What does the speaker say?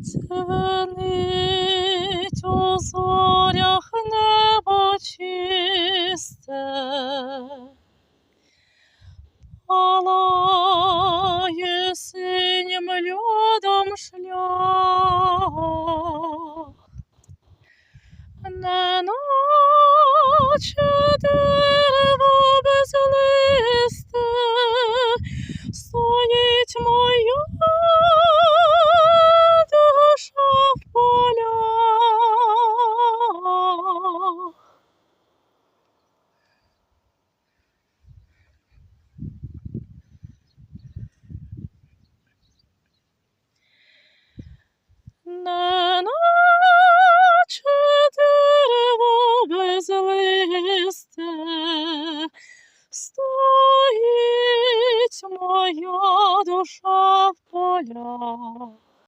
Цінить у зорях небо чисте, палає синім льодом шлях, неначе дерево безлисте, стоїть моя душа в полях. Не